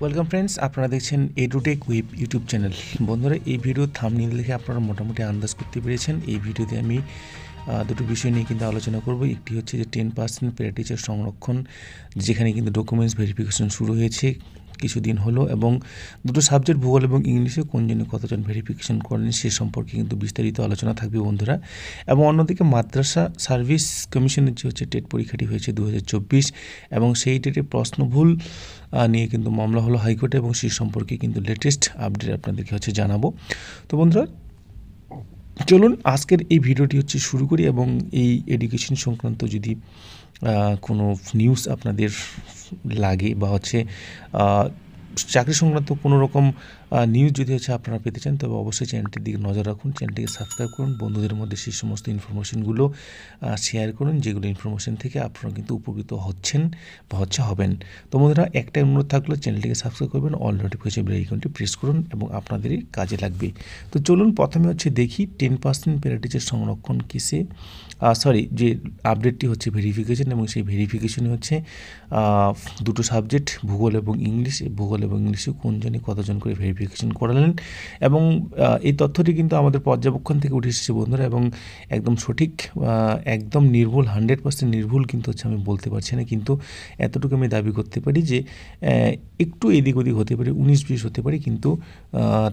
Welcome friends, আপনারা দেখছেন edtech web YouTube channel. বন্ধুরা, এই ভিডিও থাম্বনেল দেখে আপনারা মোটামুটি আন্দাজ করতে পেরেছেন। এই ভিডিওতে আমি দুটো বিষয় নিয়ে কিন্তু আলোচনা করব। একটি হচ্ছে যে 10% প্যারা টিচার সংরক্ষণ, যেখানে কিন্তু ডকুমেন্টস ভেরিফিকেশন শুরু হয়েছে কিছুদিন হলো, এবং দুটো সাবজেক্ট ভূগোল এবং ইংলিশে কোনজনে কতজন ভেরিফিকেশন করেন সে সম্পর্কে কিন্তু বিস্তারিত আলোচনা থাকবে বন্ধুরা। এবং অন্যদিকে মাদ্রাসা সার্ভিস কমিশনের যে হচ্ছে টেট পরীক্ষাটি হয়েছে 2024, এবং সেই টেটে প্রশ্ন ভুল নিয়ে কিন্তু মামলা হলো হাইকোর্টে, এবং সেই সম্পর্কে কিন্তু লেটেস্ট আপডেট আপনাদেরকে হচ্ছে জানাবো। তো বন্ধুরা, চলুন আজকের এই ভিডিওটি হচ্ছে শুরু করি। এবং এই এডুকেশন সংক্রান্ত যদি কোনো নিউজ আপনাদের লাগে বা হচ্ছে চাকরি সংক্রান্ত কোনো রকম নিউজ যদি হচ্ছে আপনারা পেতে চান, তবে অবশ্যই চ্যানেলটির দিকে নজর রাখুন, চ্যানেলটিকে সাবস্ক্রাইব করুন, বন্ধুদের মধ্যে সেই সমস্ত ইনফরমেশনগুলো শেয়ার করুন যেগুলো ইনফরমেশন থেকে আপনারা কিন্তু উপকৃত হচ্ছেন বা হবেন। তো বন্ধুরা, একটাই অনুরোধ থাকলো, চ্যানেলটিকে সাবস্ক্রাইব করবেন, অল নোটিফিকেশন বেল আইকনটি প্রেস করুন এবং আপনাদেরই কাজে লাগবে। তো চলুন প্রথমে হচ্ছে দেখি 10% প্যারা টিচার সংরক্ষণ কিসে যে আপডেটটি হচ্ছে ভেরিফিকেশন, এবং সেই ভেরিফিকেশনে হচ্ছে দুটো সাবজেক্ট ভূগোল এবং ইংলিশ। ভূগোল এবং ইংলিশে কোনজনে কতজন করে ভেরিফিকেশন করালেন, এবং এই তথ্যটি কিন্তু আমাদের পর্যবেক্ষণ থেকে উঠে এসেছে বন্ধুরা, এবং একদম সঠিক, একদম নির্ভুল, 100% নির্ভুল কিন্তু হচ্ছে আমি বলতে পারছি না, কিন্তু এতটুকু আমি দাবি করতে পারি যে একটু এদিক ওদিক হতে পারে, 19-20 হতে পারে, কিন্তু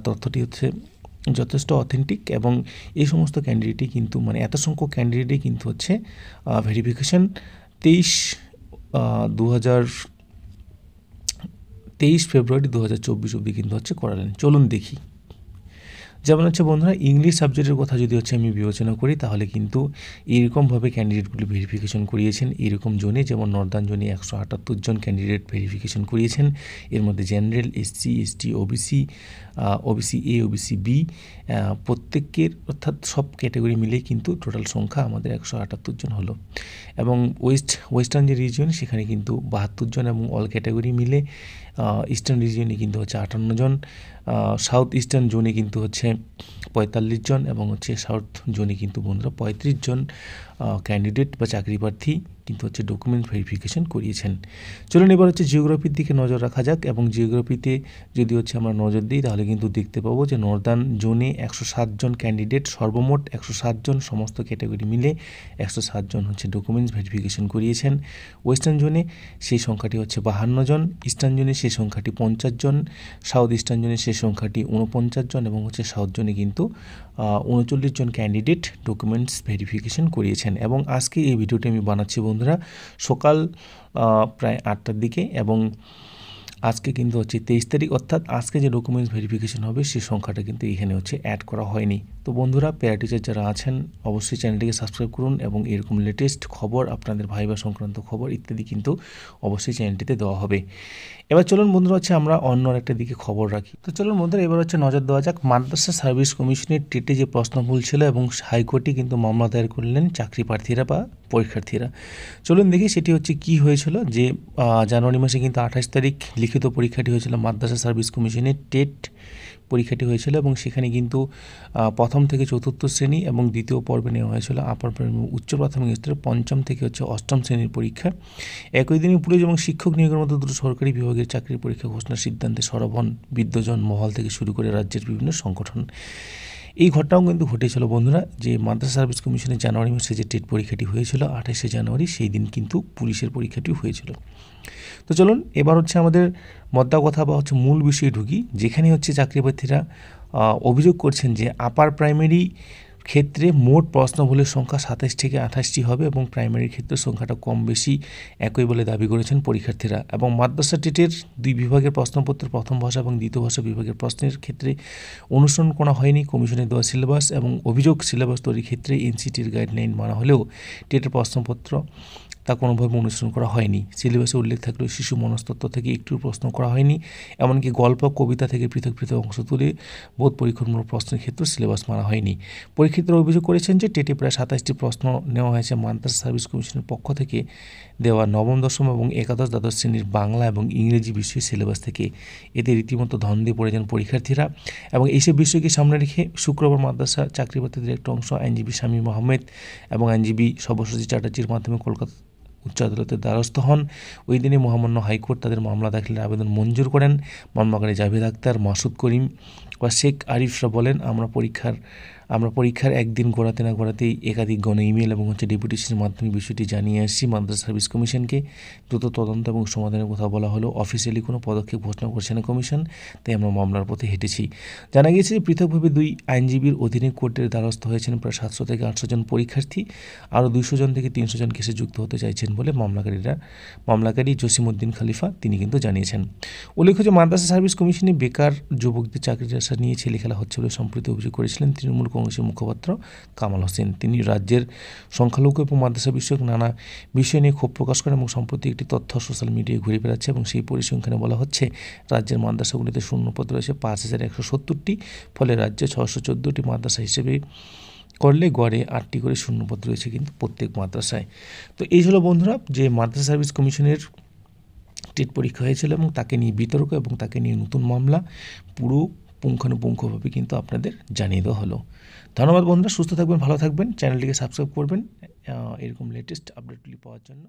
তথ্যটি হচ্ছে যথেষ্ট অথেন্টিক। এবং এই সমস্ত ক্যান্ডিডেটই কিন্তু এত সংখ্যক ক্যান্ডিডেটই কিন্তু হচ্ছে ভেরিফিকেশন 23 ফেব্রুয়ারি 2024 অবধি কিন্তু হচ্ছে করালেন। চলুন দেখি। যেমন হচ্ছে বন্ধুরা, ইংলিশ সাবজেক্টের কথা যদি হচ্ছে আমি বিবেচনা করি, তাহলে কিন্তু এইরকমভাবে ক্যান্ডিডেটগুলি ভেরিফিকেশন করিয়েছেন এইরকম জোনে, যেমন নর্দার্ন জোনে 178 জন ক্যান্ডিডেট ভেরিফিকেশন করিয়েছেন। এর মধ্যে general, SC, ST, OBC, OBC A, OBC B, প্রত্যেকের অর্থাৎ সব ক্যাটাগরি মিলেই কিন্তু টোটাল সংখ্যা আমাদের 178 জন হলো। এবং ওয়েস্টার্ন যে রিজিয়ন, সেখানে কিন্তু 72 জন, এবং অল ক্যাটাগরি মিলে ইস্টার্ন রিজিয়নে কিন্তু হচ্ছে 58 জন, সাউথ ইস্টার্ন জোনে কিন্তু হচ্ছে 45 জন, এবং হচ্ছে সাউথ জোনে কিন্তু বন্ধুরা 35 জন ক্যান্ডিডেট বা চাকরি প্রার্থী কিন্তু হচ্ছে ডকুমেন্ট ভেরিফিকেশন করিয়েছেন। চলুন এবার হচ্ছে জিওগ্রাফির দিকে নজর রাখা যাক। এবং জিওগ্রাফিতে যদি হচ্ছে আমরা নজর দিই, তাহলে কিন্তু দেখতে পাবো যে নর্দার্ন জোনে 107 জন ক্যান্ডিডেট, সর্বমোট 107 জন, সমস্ত ক্যাটাগরি মিলে 107 জন হচ্ছে ডকুমেন্টস ভেরিফিকেশন করিয়েছেন। ওয়েস্টার্ন জোনে সেই সংখ্যাটি হচ্ছে 52 জন, ইস্টার্ন জোনে সেই সংখ্যাটি 50 জন, সাউথ ইস্টার্ন জোনে সেই সংখ্যাটি 49 জন, এবং হচ্ছে সাউথ জোনে কিন্তু 39 জন ক্যান্ডিডেট ডকুমেন্টস ভেরিফিকেশন করিয়েছেন। এবং আজকে এই ভিডিওটি আমি বানাচ্ছি বন্ধুরা সকাল প্রায় 8টার দিকে, এবং আজকে কিন্তু হচ্ছে 23 তারিখ, অর্থাৎ আজকে যে ডকুমেন্টস ভেরিফিকেশন হবে সেই সংখ্যাটা কিন্তু এখানে হচ্ছে অ্যাড করা হয়নি। তো বন্ধুরা, প্যারা টিচার যারা আছেন অবশ্যই চ্যানেলটিকে সাবস্ক্রাইব করুন, এবং এরকম লেটেস্ট খবর, আপনাদের ভাইবা সংক্রান্ত খবর ইত্যাদি কিন্তু অবশ্যই চ্যানেলটিতে দেওয়া হবে। এবার চলুন বন্ধুরা, হচ্ছে আমরা অন্য একটা দিকে খবর রাখি। তো চলুন বন্ধুরা, এবার হচ্ছে নজর দেওয়া যাক মাদ্রাসা সার্ভিস কমিশনের টেটে যে প্রশ্ন ভুল ছিল, এবং হাইকোর্টে কিন্তু মামলা দায়ের করলেন চাকরি প্রার্থীরা বা পরীক্ষার্থীরা। চলুন দেখি সেটি হচ্ছে কি হয়েছিল। যে জানুয়ারি মাসে কিন্তু 28 তারিখ লিখিত পরীক্ষাটি হয়েছিল, মাদ্রাসা সার্ভিস কমিশনের টেট পরীক্ষাটি হয়েছিল, এবং সেখানে কিন্তু প্রথম থেকে চতুর্থ শ্রেণী এবং দ্বিতীয় পর্বে নেওয়া হয়েছিল আপার প্রাইমারি উচ্চ প্রাথমিক স্তরে, পঞ্চম থেকে হচ্ছে অষ্টম শ্রেণীর পরীক্ষা। একই দিনে পুলিশ এবং শিক্ষক নিয়োগের মতো দুটো সরকারি বিভাগের চাকরির পরীক্ষা ঘোষণার সিদ্ধান্তে সরব হন বিদ্বজন মহল থেকে শুরু করে রাজ্যের বিভিন্ন সংগঠন। এই ঘটনাও কিন্তু ঘটেছিল বন্ধুরা, যে মাদ্রাসা সার্ভিস কমিশনের জানুয়ারি মাসে যে টেট পরীক্ষাটি হয়েছিল 28শে জানুয়ারি, সেই দিন কিন্তু পুলিশের পরীক্ষাটিও হয়েছিল। তো চলুন এবার হচ্ছে আমাদের মদ্দা কথা বা হচ্ছে মূল বিষয়ে ঢুকি, যেখানে হচ্ছে চাকরি প্রার্থীরা অভিযোগ করছেন যে আপার প্রাইমারি ক্ষেত্রে মোট প্রশ্ন ভুলের সংখ্যা 27 থেকে 28টি হবে, এবং প্রাইমারির ক্ষেত্রে সংখ্যাটা কম বেশি একই বলে দাবি করেছেন পরীক্ষার্থীরা। এবং মাদ্রাসা টেটের দুই বিভাগের প্রশ্নপত্র, প্রথম ভাষা এবং দ্বিতীয় ভাষা বিভাগের প্রশ্নের ক্ষেত্রে অনুসরণ করা হয়নি কমিশনের দেওয়া সিলেবাস, এবং অভিযোগ সিলেবাস তৈরির ক্ষেত্রে এনসিটির গাইডলাইন মানা হলেও টেটের প্রশ্নপত্র তা কোনোভাবে অনুসরণ করা হয়নি। সিলেবাসে উল্লেখ থাকলেও শিশু মনস্তত্ত্ব থেকে একটু প্রশ্ন করা হয়নি, এমনকি গল্প, কবিতা থেকে পৃথক পৃথক অংশ তুলে বোধ পরীক্ষামূলক প্রশ্নের ক্ষেত্রে সিলেবাস মানা হয়নি। পরীক্ষিতরা অভিযোগ করেছেন যে টেটে প্রায় 27টি প্রশ্ন নেওয়া হয়েছে মাদ্রাসা সার্ভিস কমিশনের পক্ষ থেকে দেওয়া নবম, দশম এবং একাদশ, দ্বাদশ শ্রেণীর বাংলা এবং ইংরেজি বিষয়ের সিলেবাস থেকে। এতে রীতিমতো ধন্দে পড়ে যান পরীক্ষার্থীরা। এবং এইসব বিষয়কে সামনে রেখে শুক্রবার মাদ্রাসা চাকরি প্রার্থীদের একটা অংশ আইনজীবী শামীম আহমেদ এবং আইনজীবী সব্যসাচী চ্যাটার্জির মাধ্যমে কলকাতা উচ্চ আদালতের দ্বারস্থ হন। ওই দিনই মহামান্য হাইকোর্ট তাদের মামলা দাখিলের আবেদন মঞ্জুর করেন। মামলাকারী জাভেদ আখতার, মাসুদ করিম বা শেখ আরিফরা বলেন, আমরা পরীক্ষার একদিন গড়াতে না গড়াতেই একাধিক ইমেল এবং ডেপুটেশনের মাধ্যমে বিষয়টি জানিয়ে আসছি মাদ্রাসা সার্ভিস কমিশনকে। দ্রুত তদন্ত এবং সমাধানের কথা বলা হলো। অফিসিয়ালি কোনো পদক্ষেপ ঘোষণা করছে না কমিশন, তাই আমরা মামলার পথে হেঁটেছি। জানা গিয়েছে যে পৃথকভাবে 2 আইনজীবীর অধীনে কোর্টের দ্বারস্থ হয়েছেন প্রায় 700 থেকে 800 জন পরীক্ষার্থী। আরও 200 জন থেকে 300 জন কেসে যুক্ত হতে চাইছেন বলে মামলাকারী জসিমউদ্দিন খলিফা তিনি কিন্তু জানিয়েছেন। উল্লেখ্য যে মাদ্রাসা সার্ভিস কমিশনে বেকার যুবকদের চাকরির আশা নিয়ে ছেলেখেলা হচ্ছে বলে সম্প্রতি অভিযোগ করেছিলেন তৃণমূল কংগ্রেসের মুখপাত্র কামাল হোসেন। তিনি রাজ্যের সংখ্যালঘু এবং মাদ্রাসা বিষয়ক নানা বিষয় নিয়ে ক্ষোভ প্রকাশ করেন এবং সম্প্রতি একটি তথ্য সোশ্যাল মিডিয়ায় ঘুরে বেড়াচ্ছে এবং সেই পরিসংখ্যানে বলা হচ্ছে রাজ্যের মাদ্রাসাগুলিতে শূন্যপদ রয়েছে 5170টি। ফলে রাজ্যে 614টি মাদ্রাসা হিসেবে করলে গড়ে 8টি করে শূন্যপদ রয়েছে কিন্তু প্রত্যেক মাদ্রাসায়। তো এই হলো বন্ধুরা যে মাদ্রাসা সার্ভিস কমিশনের টেট পরীক্ষা হয়েছিল এবং তাকে নিয়ে বিতর্ক এবং তাকে নিয়ে নতুন মামলা পুরো পুঙ্খানুপুঙ্খভাবে কিন্তু আপনাদের জানিয়ে দেওয়া হলো। ধন্যবাদ বন্ধুরা, সুস্থ থাকবেন, ভালো থাকবেন, চ্যানেলটিকে সাবস্ক্রাইব করবেন এরকম লেটেস্ট আপডেটগুলি পাওয়ার জন্য।